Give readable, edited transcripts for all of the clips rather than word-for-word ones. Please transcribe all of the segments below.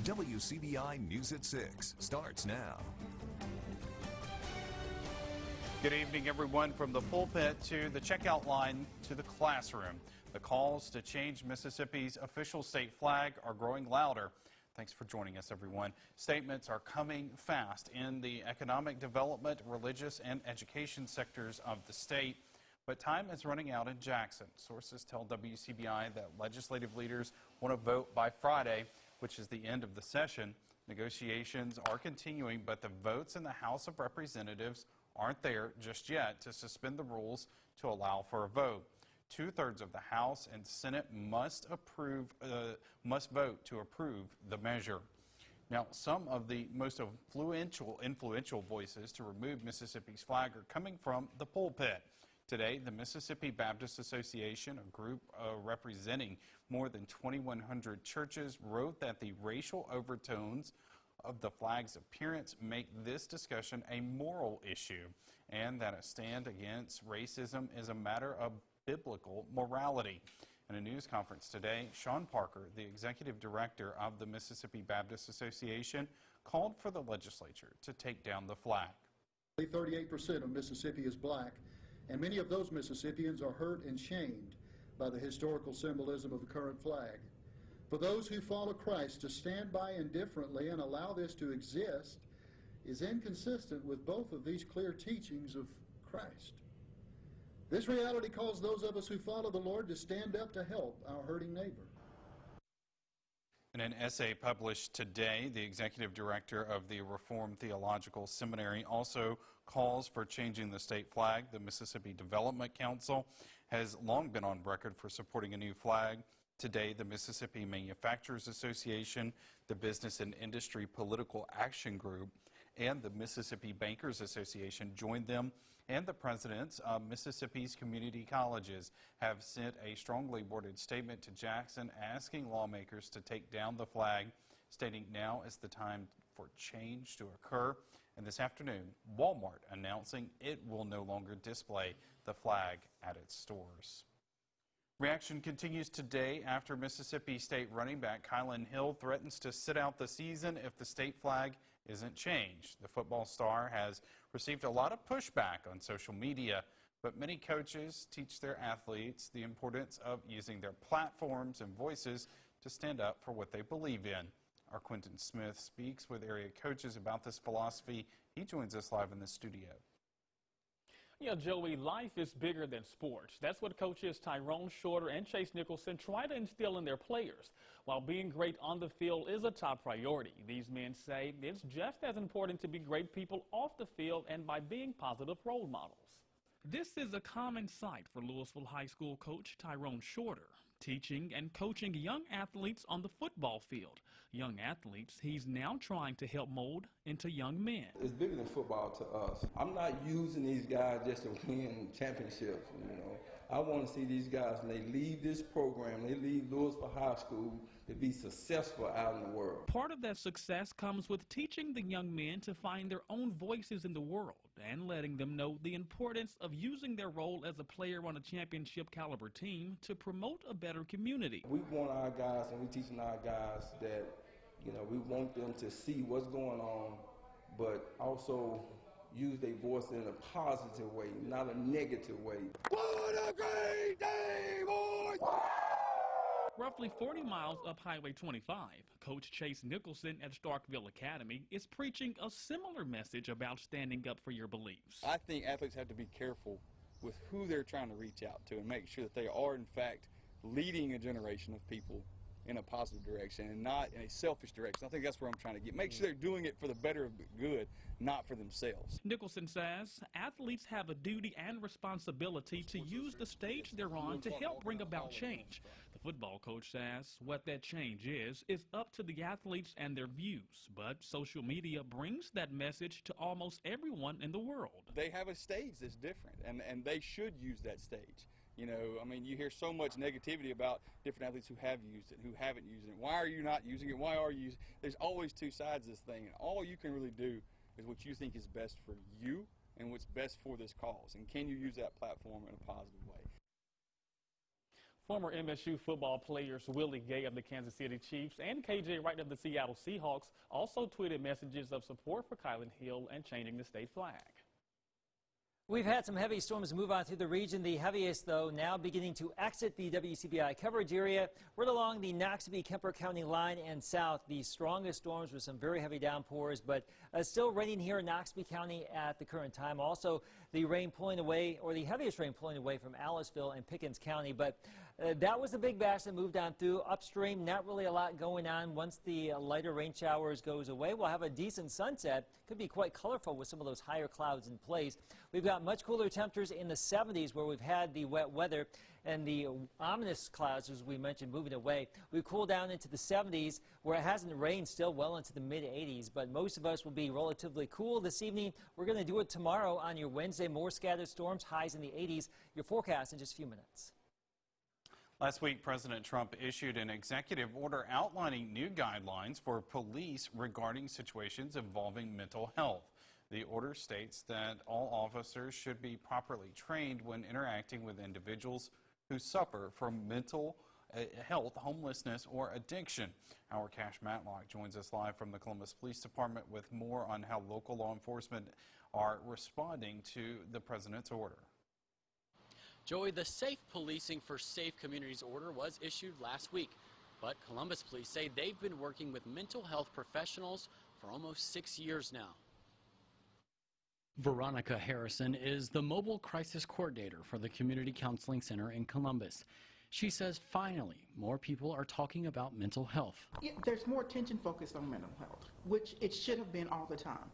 WCBI News at 6 starts now. Good evening, everyone. From the pulpit to the checkout line to the classroom, the calls to change Mississippi's official state flag are growing louder. Thanks for joining us, everyone. Statements are coming fast in the economic development, religious, and education sectors of the state. But time is running out in Jackson. Sources tell WCBI that legislative leaders want to vote by Friday, which is the end of the session. Negotiations are continuing, but the votes in the House of Representatives aren't there just yet to suspend the rules to allow for a vote. 2/3 of the House and Senate must vote to approve the measure. Now, some of the most influential voices to remove Mississippi's flag are coming from the pulpit. Today, the Mississippi Baptist Association, a group representing more than 2,100 churches, wrote that the racial overtones of the flag's appearance make this discussion a moral issue, and that a stand against racism is a matter of biblical morality. In a news conference today, Sean Parker, the executive director of the Mississippi Baptist Association, called for the legislature to take down the flag. 38% of Mississippi is black, and many of those Mississippians are hurt and shamed by the historical symbolism of the current flag. For those who follow Christ, to stand by indifferently and allow this to exist is inconsistent with both of these clear teachings of Christ. This reality calls those of us who follow the Lord to stand up to help our hurting neighbor. In an essay published today, the executive director of the Reformed Theological Seminary also calls for changing the state flag. The Mississippi Development Council has long been on record for supporting a new flag. Today, the Mississippi Manufacturers Association, the Business and Industry Political Action Group, and the Mississippi Bankers Association joined them, and the presidents of Mississippi's community colleges have sent a strongly worded statement to Jackson asking lawmakers to take down the flag, stating now is the time for change to occur. And this afternoon, Walmart announcing it will no longer display the flag at its stores. Reaction continues today after Mississippi State running back Kylan Hill threatens to sit out the season if the state flag isn't changed. The football star has received a lot of pushback on social media, but many coaches teach their athletes the importance of using their platforms and voices to stand up for what they believe in. Our Quentin Smith speaks with area coaches about this philosophy. He joins us live in the studio. Yeah, Joey, life is bigger than sports. That's what coaches Tyrone Shorter and Chase Nicholson try to instill in their players. While being great on the field is a top priority, these men say it's just as important to be great people off the field and by being positive role models. This is a common sight for Louisville High School coach Tyrone Shorter, teaching and coaching young athletes on the football field. Young athletes he's now trying to help mold into young men. It's bigger than football to us. I'm not using these guys just to win championships, I want to see these guys, when they leave this program, they leave Louisville High School, to be successful out in the world. Part of that success comes with teaching the young men to find their own voices in the world and letting them know the importance of using their role as a player on a championship caliber team to promote a better community. We want our guys, and we're teaching our guys that, we want them to see what's going on, but also use their voice in a positive way, not a negative way. What a great day, boys! Roughly 40 miles up Highway 25, Coach Chase Nicholson at Starkville Academy is preaching a similar message about standing up for your beliefs. I think athletes have to be careful with who they're trying to reach out to and make sure that they are, in fact, leading a generation of people in a positive direction and not in a selfish direction. I think that's where I'm trying to get. Make sure they're doing it for the better of the good, not for themselves. Nicholson says athletes have a duty and responsibility to use the stage they're on to help bring about change. The football coach says what that change is up to the athletes and their views, but social media brings that message to almost everyone in the world. They have a stage that's different, and they should use that stage. You hear so much negativity about different athletes who have used it, who haven't used it. Why are you not using it? Why are you using it? There's always two sides of this thing, and all you can really do is what you think is best for you and what's best for this cause. And can you use that platform in a positive way? Former MSU football players Willie Gay of the Kansas City Chiefs and KJ Wright of the Seattle Seahawks also tweeted messages of support for Kylan Hill and changing the state flag. We've had some heavy storms move on through the region. The heaviest, though, now beginning to exit the WCBI coverage area. Right along the Noxubee-Kemper County line and south. The strongest storms with some very heavy downpours, but still raining here in Noxubee County at the current time. Also, the rain pulling away, or the heaviest rain pulling away from Aliceville and Pickens County. But that was a big batch that moved on through. Upstream, not really a lot going on. Once the lighter rain showers goes away, we'll have a decent sunset. Could be quite colorful with some of those higher clouds in place. We've got much cooler temperatures in the 70s where we've had the wet weather and the ominous clouds, as we mentioned, moving away. We cool down into the 70s where it hasn't rained, still well into the mid-80s, but most of us will be relatively cool this evening. We're going to do it tomorrow on your Wednesday. More scattered storms, highs in the 80s. Your forecast in just a few minutes. Last week, President Trump issued an executive order outlining new guidelines for police regarding situations involving mental health. The order states that all officers should be properly trained when interacting with individuals who suffer from mental health, homelessness, or addiction. Our Cash Matlock joins us live from the Columbus Police Department with more on how local law enforcement are responding to the president's order. Joey, the Safe Policing for Safe Communities order was issued last week, but Columbus police say they've been working with mental health professionals for almost 6 years now. Veronica Harrison is the mobile crisis coordinator for the Community Counseling Center in Columbus. She says finally more people are talking about mental health. There's more attention focused on mental health, which it should have been all the time.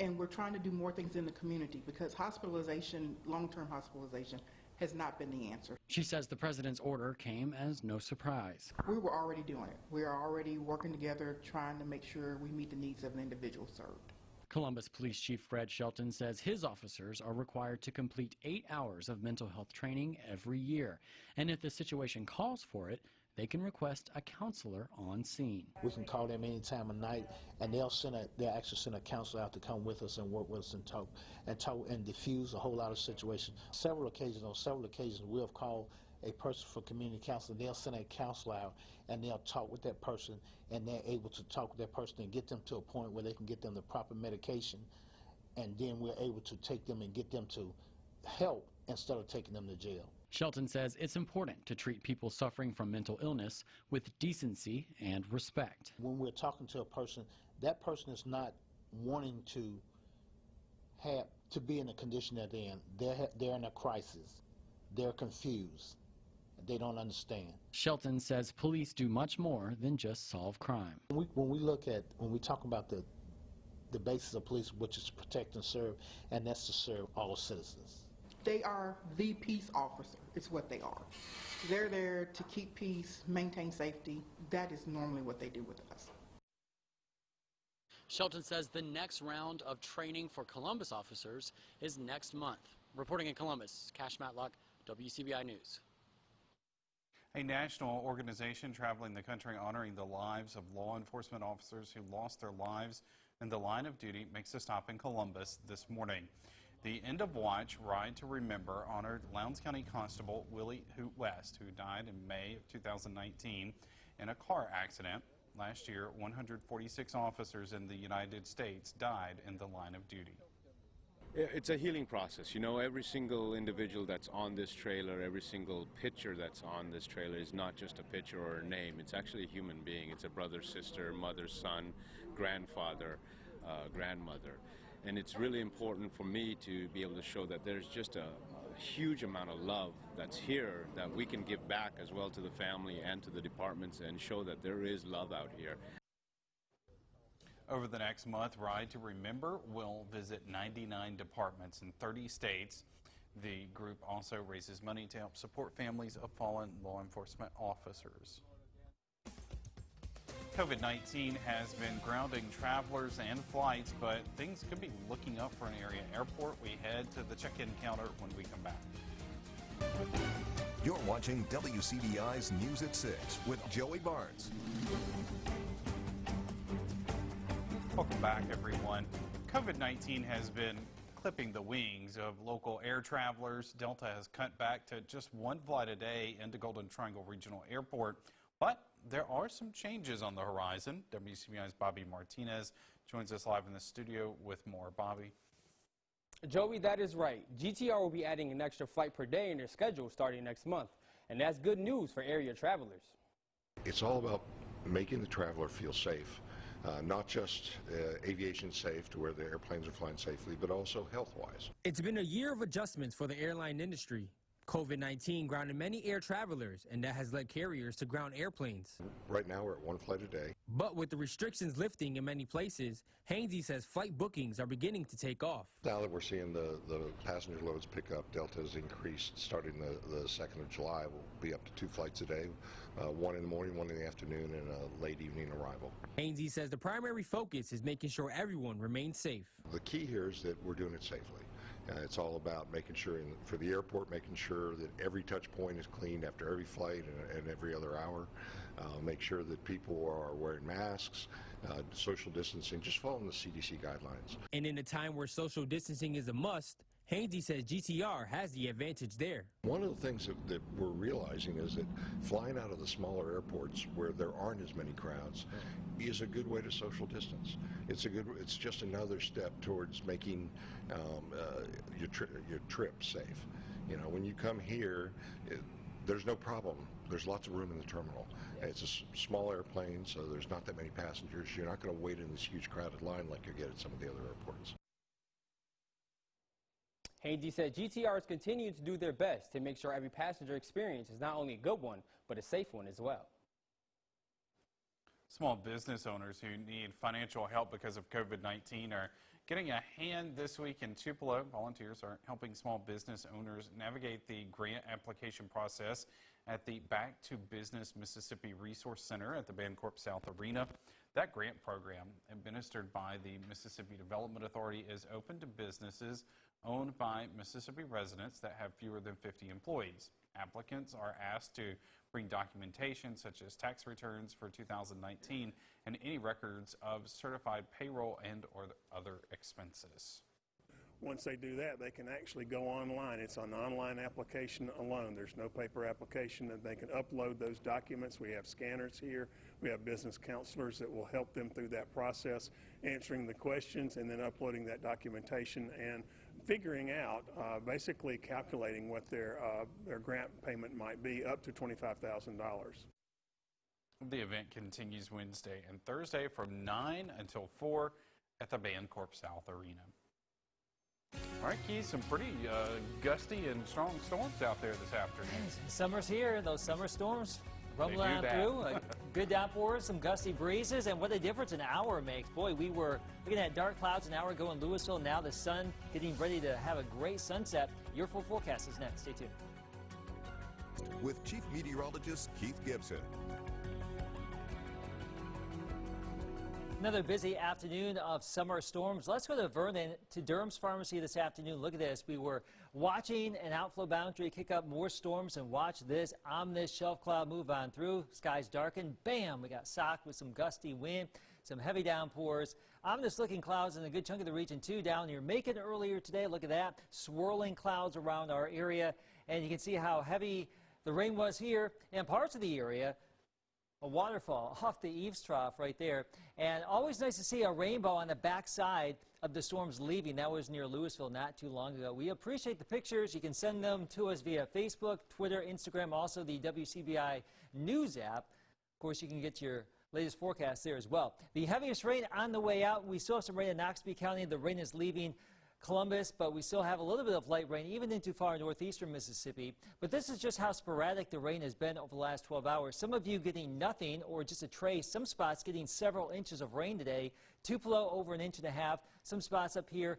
And we're trying to do more things in the community because hospitalization, long-term hospitalization, has not been the answer. She says the president's order came as no surprise. We were already doing it. We are already working together, trying to make sure we meet the needs of an individual served. Columbus Police Chief Fred Shelton says his officers are required to complete 8 hours of mental health training every year. And if the situation calls for it, they can request a counselor on scene. We can call them any time of night, and they'll actually send a counselor out to come with us and work with us and talk and diffuse a whole lot of situations. On several occasions, we have called a person for community counseling. They'll send a counselor out, and they'll talk with that person, and they're able to talk with that person and get them to a point where they can get them the proper medication, and then we're able to take them and get them to help instead of taking them to jail. Shelton says it's important to treat people suffering from mental illness with decency and respect. When we're talking to a person, that person is not wanting to be in the condition that they're in. They're in a crisis. They're confused. They don't understand. Shelton says police do much more than just solve crime. When we talk about the basis of police, which is to protect and serve, and that's to serve all citizens. They are the peace officer, it's what they are. They're there to keep peace, maintain safety. That is normally what they do with us. Shelton says the next round of training for Columbus officers is next month. Reporting in Columbus, Cash Matlock, WCBI News. A national organization traveling the country honoring the lives of law enforcement officers who lost their lives in the line of duty makes a stop in Columbus this morning. The End of Watch Ride to Remember honored Lowndes County Constable Willie Hoot West, who died in May of 2019 in a car accident. Last year, 146 officers in the United States died in the line of duty. It's a healing process. You know, every single individual that's on this trailer, every single picture that's on this trailer is not just a picture or a name. It's actually a human being. It's a brother, sister, mother, son, grandfather, grandmother. And it's really important for me to be able to show that there's just a huge amount of love that's here that we can give back as well to the family and to the departments and show that there is love out here. Over the next month, Ride to Remember will visit 99 departments in 30 states. The group also raises money to help support families of fallen law enforcement officers. COVID-19 has been grounding travelers and flights, but things could be looking up for an area airport. We head to the check-in counter when we come back. You're watching WCBI's News at 6 with Joey Barnes. Welcome back, everyone. COVID-19 has been clipping the wings of local air travelers. Delta has cut back to just one flight a day into Golden Triangle Regional Airport. But there are some changes on the horizon. WCBI's Bobby Martinez joins us live in the studio with more. Bobby. Joey, that is right. GTR will be adding an extra flight per day in their schedule starting next month. And that's good news for area travelers. It's all about making the traveler feel safe. Not just aviation safe to where the airplanes are flying safely, but also health-wise. It's been a year of adjustments for the airline industry. COVID-19 grounded many air travelers, and that has led carriers to ground airplanes. Right now, we're at one flight a day. But with the restrictions lifting in many places, Hainsey says flight bookings are beginning to take off. Now that we're seeing the passenger loads pick up, Delta has increased starting the 2nd of July. We'll be up to 2 flights a day, one in the morning, one in the afternoon, and a late evening arrival. Hainsey says the primary focus is making sure everyone remains safe. The key here is that we're doing it safely. It's all about making sure, for the airport, making sure that every touch point is cleaned after every flight and every other hour. Make sure that people are wearing masks, social distancing, just following the CDC guidelines. And in a time where social distancing is a must, Hainsey says GTR has the advantage there. One of the things that we're realizing is that flying out of the smaller airports where there aren't as many crowds is a good way to social distance. It's just another step towards making your trip safe. You know, when you come here, there's no problem. There's lots of room in the terminal. It's a small airplane, so there's not that many passengers. You're not going to wait in this huge crowded line like you get at some of the other airports. Hainsey said GTR is continuing to do their best to make sure every passenger experience is not only a good one, but a safe one as well. Small business owners who need financial help because of COVID-19 are getting a hand this week in Tupelo. Volunteers are helping small business owners navigate the grant application process at the Back to Business Mississippi Resource Center at the Bancorp South Arena. That grant program, administered by the Mississippi Development Authority, is open to businesses owned by Mississippi residents that have fewer than 50 employees. Applicants are asked to bring documentation such as tax returns for 2019 and any records of certified payroll and or other expenses. Once they do that, they can actually go online. It's an online application alone. There's no paper application, and they can upload those documents. We have scanners here. We have business counselors that will help them through that process, answering the questions and then uploading that documentation and figuring out, basically calculating what their grant payment might be, up to $25,000. The event continues Wednesday and Thursday from 9 until 4 at the Bancorp South Arena. All right, Keith, some pretty gusty and strong storms out there this afternoon. Summer's here. Those summer storms rumbling on through. Good downpours, some gusty breezes, and what a difference an hour makes. Boy, we were looking at dark clouds an hour ago in Louisville. Now the sun getting ready to have a great sunset. Your full forecast is next. Stay tuned. With Chief Meteorologist Keith Gibson. Another busy afternoon of summer storms. Let's go to Vernon, to Durham's Pharmacy this afternoon. Look at this. We were watching an outflow boundary kick up more storms, and watch this ominous shelf cloud move on through. Skies darkened. Bam! We got socked with some gusty wind, some heavy downpours. Ominous looking clouds in a good chunk of the region too. Down near Macon earlier today. Look at that. Swirling clouds around our area, and you can see how heavy the rain was here in parts of the area. A waterfall off the eaves trough right there. And always nice to see a rainbow on the backside of the storms leaving. That was near Louisville not too long ago. We appreciate the pictures. You can send them to us via Facebook, Twitter, Instagram, also the WCBI News app. Of course, you can get your latest forecast there as well. The heaviest rain on the way out. We still have some rain in Noxubee County. The rain is leaving Columbus, but we still have a little bit of light rain even into far northeastern Mississippi. But this is just how sporadic the rain has been over the last 12 hours. Some of you getting nothing or just a trace. Some spots getting several inches of rain today. Tupelo over 1.5 inches. Some spots up here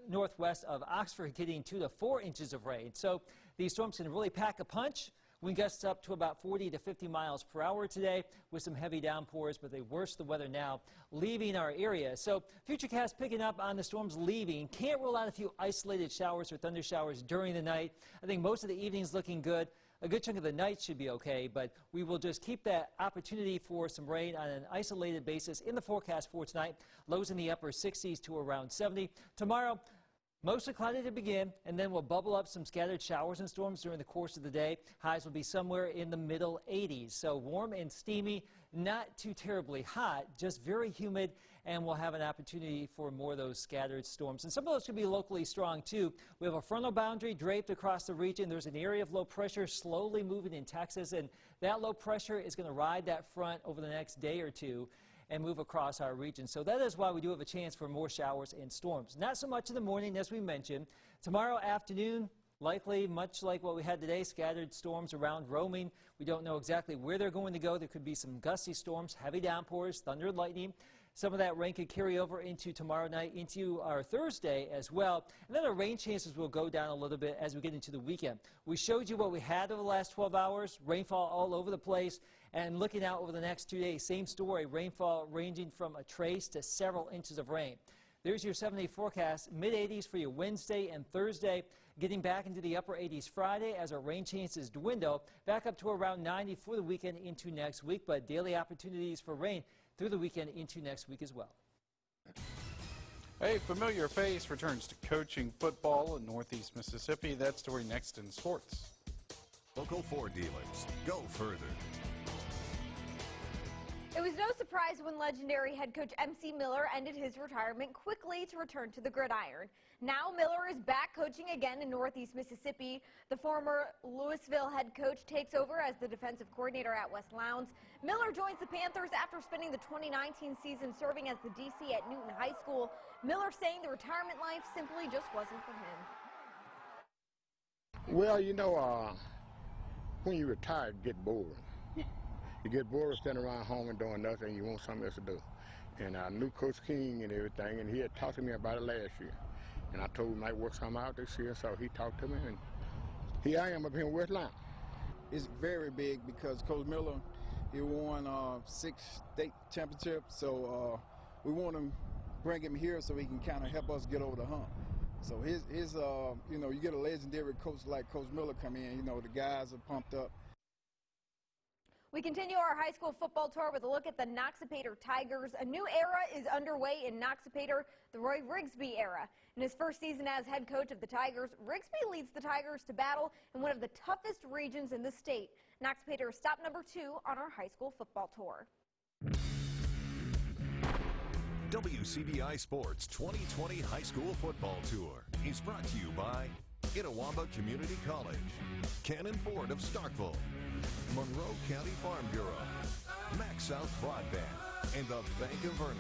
northwest of Oxford getting 2 to 4 inches of rain. So these storms can really pack a punch. Wind gusts up to about 40 to 50 miles per hour today with some heavy downpours, but they worse the weather now leaving our area. So Futurecast picking up on the storms leaving. Can't rule out a few isolated showers or thunder showers during the night. I think most of the evening's looking good. A good chunk of the night should be okay, but we will just keep that opportunity for some rain on an isolated basis in the forecast for tonight. Lows in the upper 60s to around 70. Tomorrow, Mostly cloudy to begin, and then we'll bubble up some scattered showers and storms during the course of the day. Highs will be somewhere in the middle 80s, so warm and steamy, not too terribly hot, just very humid, and we'll have an opportunity for more of those scattered storms. And some of those could be locally strong, too. We have a frontal boundary draped across the region. There's an area of low pressure slowly moving in Texas, and that low pressure is going to ride that front over the next day or two and move across our region. So that is why we do have a chance for more showers and storms. Not so much in the morning, as we mentioned. Tomorrow afternoon, likely much like what we had today, scattered storms around roaming. We don't know exactly where they're going to go. There could be some gusty storms, heavy downpours, thunder and lightning. Some of that rain could carry over into tomorrow night, into our Thursday as well. And then our rain chances will go down a little bit as we get into the weekend. We showed you what we had over the last 12 hours, rainfall all over the place. And looking out over the next 2 days, same story, rainfall ranging from a trace to several inches of rain. There's your 7-day forecast, mid-80s for you Wednesday and Thursday, getting back into the upper 80s Friday as our rain chances dwindle, back up to around 90 for the weekend into next week, but daily opportunities for rain through the weekend into next week as well. A familiar face returns to coaching football in Northeast Mississippi. That story next in sports. Local Ford dealers, go further. It was no surprise when legendary head coach MC Miller ended his retirement quickly to return to the gridiron. Now Miller is back coaching again in Northeast Mississippi. The former Louisville head coach takes over as the defensive coordinator at West Lowndes. Miller joins the Panthers after spending the 2019 season serving as the DC at Newton High School. Miller saying the retirement life simply just wasn't for him. Well, you know, when you retire, you get bored. You get bored of standing around home and doing nothing. You want something else to do. And I knew Coach King and everything, and he had talked to me about it last year. And I told him I might work something out this year, so he talked to me, and here I am up here in West Lowndes. It's very big because Coach Miller, he won 6 state championships, so we want to bring him here so he can kind of help us get over the hump. So his you know, you get a legendary coach like Coach Miller come in, you know, the guys are pumped up. We continue our high school football tour with a look at the Noxapater Tigers. A new era is underway in Noxapater, the Roy Rigsby era. In his first season as head coach of the Tigers, Rigsby leads the Tigers to battle in one of the toughest regions in the state. Noxapater is stop number 2 on our high school football tour. WCBI Sports 2020 High School Football Tour is brought to you by Itawamba Community College, Cannon Ford of Starkville, Monroe County Farm Bureau, Max South Broadband, and the Bank of Vernon.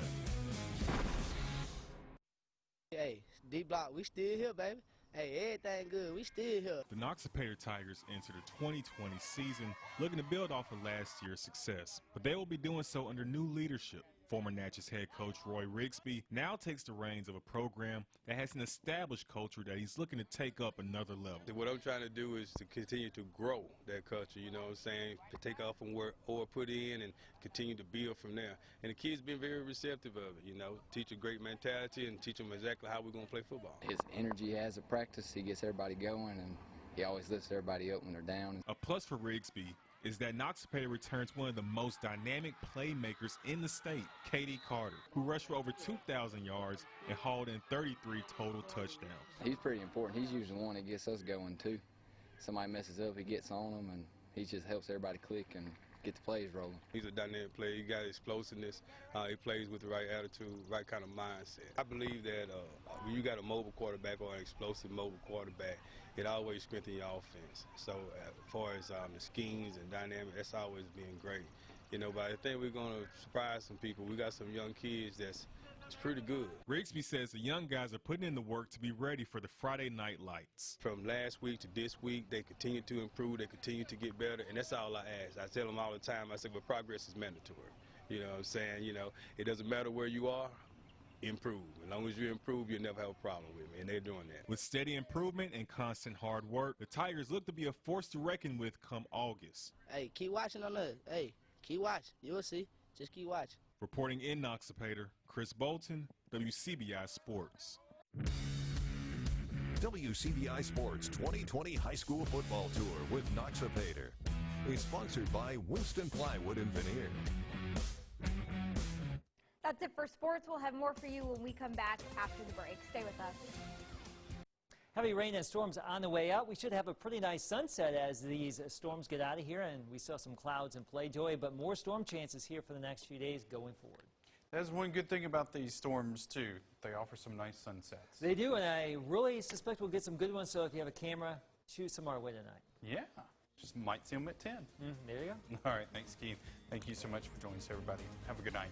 Hey, D-Block, we still here, baby. Hey, everything good. We still here. The Noxapater Tigers enter the 2020 season looking to build off of last year's success, but they will be doing so under new leadership. Former Natchez head coach Roy Rigsby now takes the reins of a program that has an established culture that he's looking to take up another level. What I'm trying to do is to continue to grow that culture, you know what I'm saying, to take off from where Orr put in and continue to build from there. And the kids been very receptive of it, you know, teach a great mentality and teach them exactly how we're going to play football. His energy has a practice, he gets everybody going, and he always lifts everybody up when they're down. A plus for Rigsby is that Noxapater returns one of the most dynamic playmakers in the state, Katie Carter, who rushed for over 2,000 yards and hauled in 33 total touchdowns. He's pretty important. He's usually the one that gets us going, too. Somebody messes up, he gets on them, and he just helps everybody click and get the plays rolling. He's a dynamic player. He got explosiveness. He plays with the right attitude, right kind of mindset. I believe that when you got a mobile quarterback or an explosive mobile quarterback, it always strengthens your offense. So as far as the schemes and dynamic, that's always been great. You know, but I think we're going to surprise some people. We got some young kids that's pretty good. Rigsby says the young guys are putting in the work to be ready for the Friday night lights. From last week to this week, they continue to improve, they continue to get better, and that's all I ask. I tell them all the time, I say, well, progress is mandatory. You know what I'm saying? You know, it doesn't matter where you are, improve. As long as you improve, you'll never have a problem with me, and they're doing that. With steady improvement and constant hard work, the Tigers look to be a force to reckon with come August. Hey, keep watching on us. Hey, keep watching. You'll see. Just keep watching. Reporting in Noxapater, Chris Bolton, WCBI Sports. WCBI Sports 2020 High School Football Tour with Noxapater is sponsored by Winston Plywood and Veneer. That's it for sports. We'll have more for you when we come back after the break. Stay with us. Heavy rain and storms on the way out. We should have a pretty nice sunset as these storms get out of here, and we saw some clouds in play, Joey, but more storm chances here for the next few days going forward. That's one good thing about these storms, too. They offer some nice sunsets. They do, and I really suspect we'll get some good ones, so if you have a camera, shoot some our way tonight. Yeah, just might see them at 10. There you go. All right, thanks, Keith. Thank you so much for joining us, everybody. Have a good night.